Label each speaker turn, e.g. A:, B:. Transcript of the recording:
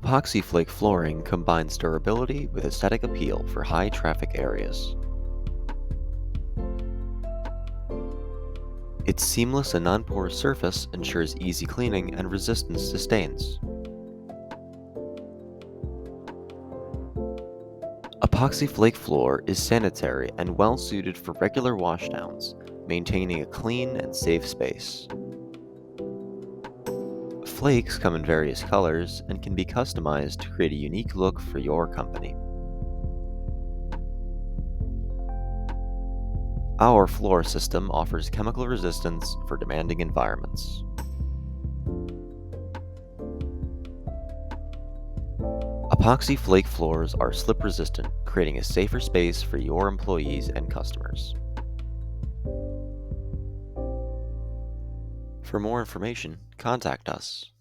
A: Epoxy flake flooring combines durability with aesthetic appeal for high traffic areas. Its seamless and non-porous surface ensures easy cleaning and resistance to stains. Epoxy flake floor is sanitary and well suited for regular washdowns, maintaining a clean and safe space. Flakes come in various colors and can be customized to create a unique look for your company. Our floor system offers chemical resistance for demanding environments. Epoxy flake floors are slip resistant, creating a safer space for your employees and customers. For more information, contact us.